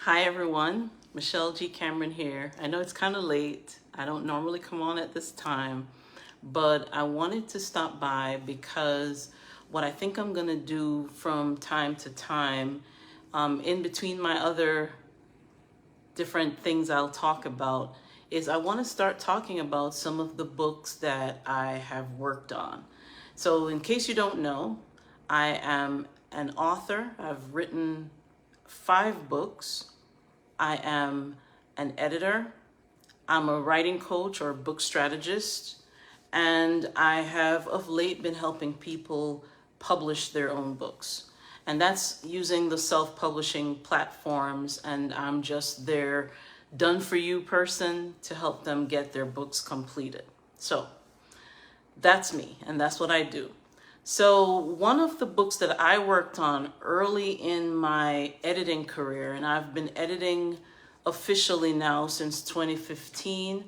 Hi everyone, Michelle G. Cameron here. I know it's kind of late. I don't normally come on at this time, but I wanted to stop by because what I think I'm going to do from time to time, in between my other different things I'll talk about, is I want to start talking about some of the books that I have worked on. So, in case you don't know, I am an author. I've written 5 books. I am an editor, I'm a writing coach or book strategist, and I have of late been helping people publish their own books. And that's using the self-publishing platforms, and I'm just their done for you person to help them get their books completed. So that's me, and that's what I do. So one of the books that I worked on early in my editing career, and I've been editing officially now since 2015,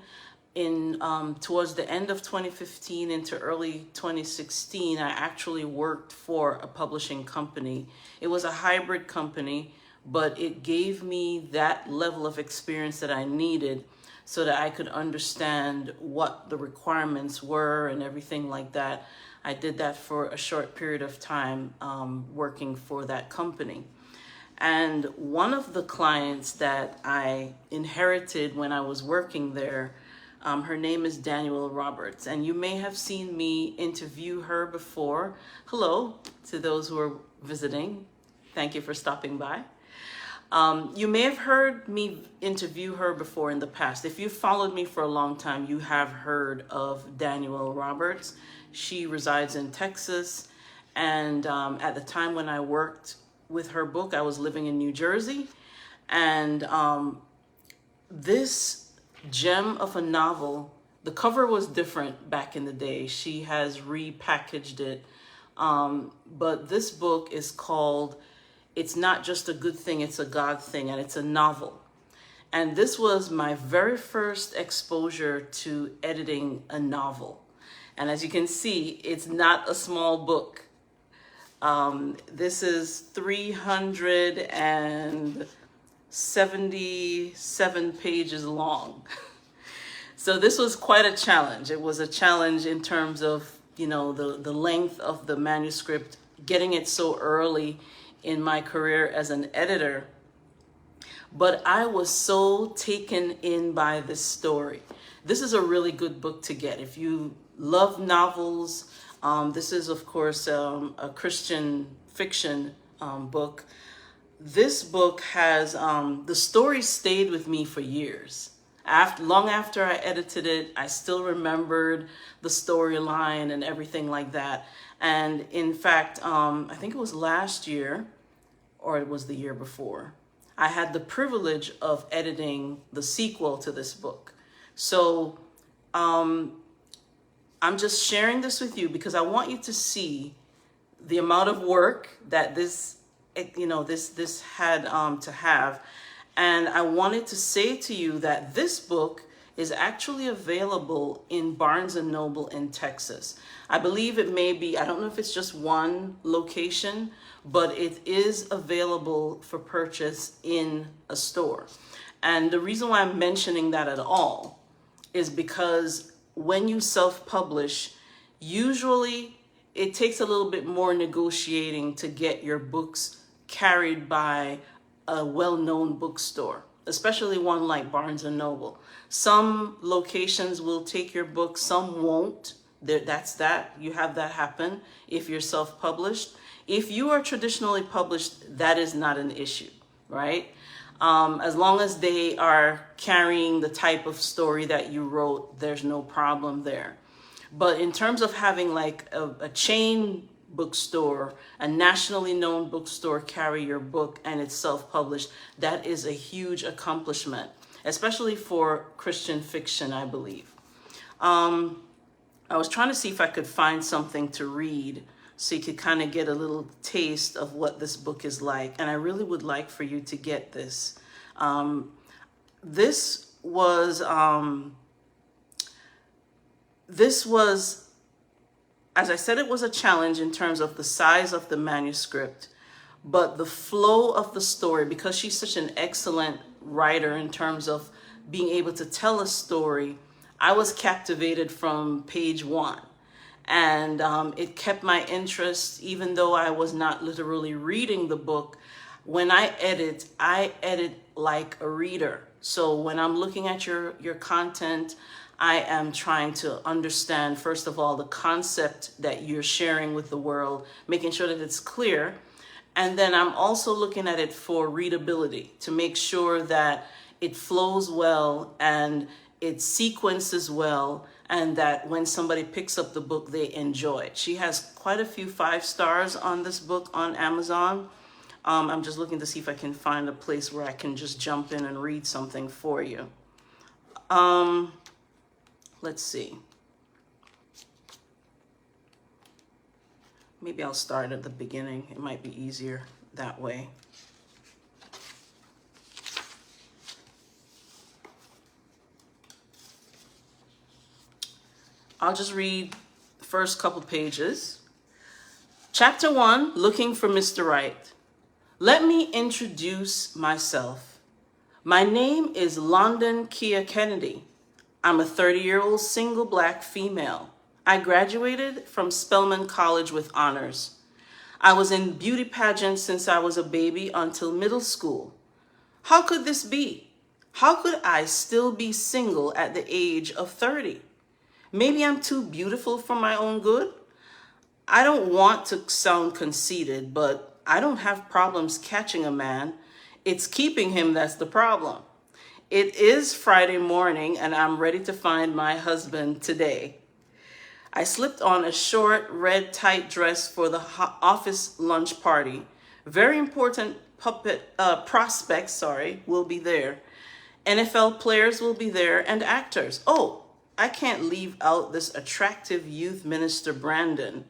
towards the end of 2015 into early 2016, I actually worked for a publishing company. It was a hybrid company, but it gave me that level of experience that I needed so that I could understand what the requirements were and everything like that. I did that for a short period of time, working for that company. And one of the clients that I inherited when I was working there, her name is Daniel Roberts, and you may have seen me interview her before. Hello to those who are visiting. Thank you for stopping by. You may have heard me interview her before in the past. If you've followed me for a long time, you have heard of Daniel Roberts. She resides in Texas, and at the time when I worked with her book, I was living in New Jersey, and this gem of a novel, the cover was different back in the day. She has repackaged it, but this book is called It's Not Just a Good Thing, It's a God Thing, and it's a novel. And this was my very first exposure to editing a novel. And as you can see, it's not a small book. This is 377 pages long. So this was quite a challenge. It was a challenge in terms of, the length of the manuscript, getting it so early in my career as an editor. But I was so taken in by this story. This is a really good book to get. If you love novels, this is, of course, a Christian fiction book. This book has, the story stayed with me for years. Long after I edited it, I still remembered the storyline and everything like that. And in fact, I think it was last year, or it was the year before, I had the privilege of editing the sequel to this book. So I'm just sharing this with you because I want you to see the amount of work that this had to have. And I wanted to say to you that this book is actually available in Barnes and Noble in Texas. I believe it may be, I don't know if it's just one location, but it is available for purchase in a store. And the reason why I'm mentioning that at all is because when you self-publish, usually it takes a little bit more negotiating to get your books carried by a well-known bookstore, especially one like Barnes and Noble. Some locations will take your book, some won't. That's that. You have that happen if you're self-published. If you are traditionally published, that is not an issue, right? As long as they are carrying the type of story that you wrote, there's no problem there. But in terms of having like a chain bookstore, a nationally known bookstore carry your book and it's self-published, that is a huge accomplishment, especially for Christian fiction, I believe. I was trying to see if I could find something to read so you could kind of get a little taste of what this book is like. And I really would like for you to get this. This was, as I said, it was a challenge in terms of the size of the manuscript, but the flow of the story, because she's such an excellent writer in terms of being able to tell a story, I was captivated from page one. And it kept my interest, even though I was not literally reading the book. When I edit like a reader. So when I'm looking at your content, I am trying to understand, first of all, the concept that you're sharing with the world, making sure that it's clear. And then I'm also looking at it for readability, to make sure that it flows well and it sequences well, and that when somebody picks up the book, they enjoy it. She has quite a few 5 stars on this book on Amazon. I'm just looking to see if I can find a place where I can just jump in and read something for you. Let's see. Maybe I'll start at the beginning. It might be easier that way. I'll just read the first couple pages. Chapter 1, Looking for Mr. Right. Let me introduce myself. My name is London Kia Kennedy. I'm a 30-year-old single black female. I graduated from Spelman College with honors. I was in beauty pageants since I was a baby until middle school. How could this be? How could I still be single at the age of 30? Maybe I'm too beautiful for my own good? I don't want to sound conceited, but I don't have problems catching a man. It's keeping him that's the problem. It is Friday morning and I'm ready to find my husband today. I slipped on a short red tight dress for the office lunch party. Very important prospects will be there. NFL players will be there and actors. Oh, I can't leave out this attractive youth minister, Brandon.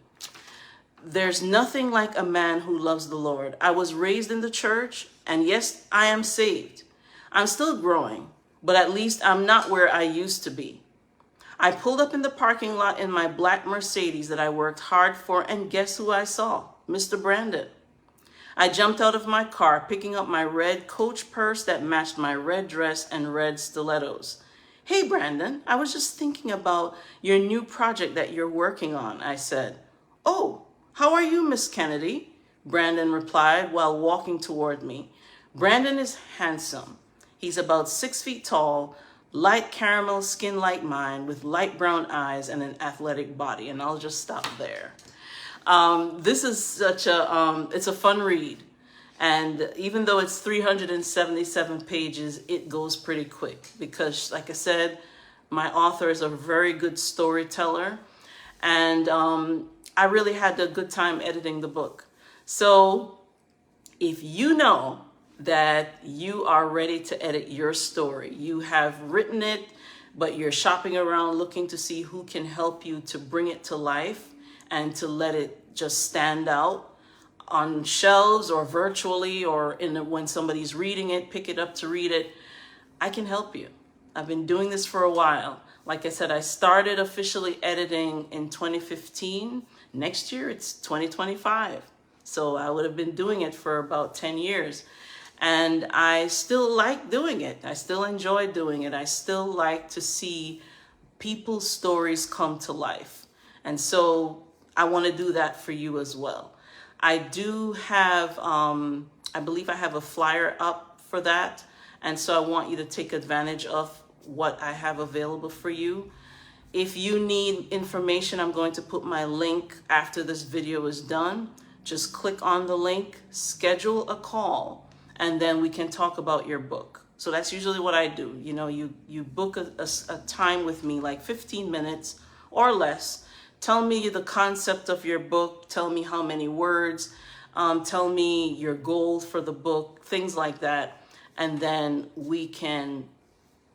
There's nothing like a man who loves the Lord. I was raised in the church, and yes, I am saved. I'm still growing, but at least I'm not where I used to be. I pulled up in the parking lot in my black Mercedes that I worked hard for, and guess who I saw? Mr. Brandon. I jumped out of my car, picking up my red Coach purse that matched my red dress and red stilettos. Hey, Brandon, I was just thinking about your new project that you're working on, I said. Oh, how are you, Miss Kennedy? Brandon replied while walking toward me. Brandon is handsome. He's about 6 feet tall, light caramel skin like mine, with light brown eyes and an athletic body. And I'll just stop there. This is such it's a fun read. And even though it's 377 pages, it goes pretty quick because, like I said, my author is a very good storyteller. And I really had a good time editing the book. So if you know that you are ready to edit your story, you have written it, but you're shopping around looking to see who can help you to bring it to life and to let it just stand out on shelves or virtually or when somebody's reading it, pick it up to read it, I can help you. I've been doing this for a while. Like I said, I started officially editing in 2015. Next year, it's 2025. So I would have been doing it for about 10 years. And I still like doing it. I still enjoy doing it. I still like to see people's stories come to life. And so I want to do that for you as well. I do have, I believe I have a flyer up for that. And so I want you to take advantage of what I have available for you. If you need information, I'm going to put my link after this video is done. Just click on the link, schedule a call, and then we can talk about your book. So that's usually what I do. You know, you book a time with me, like 15 minutes or less. Tell me the concept of your book. Tell me how many words. Tell me your goals for the book, things like that. And then we can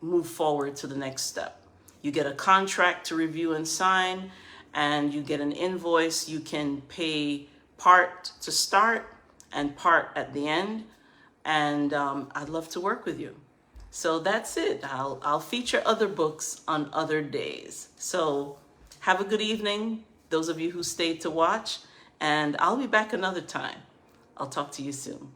move forward to the next step. You get a contract to review and sign, and you get an invoice. You can pay part to start and part at the end. And I'd love to work with you. So that's it. I'll feature other books on other days. So have a good evening, those of you who stayed to watch, and I'll be back another time. I'll talk to you soon.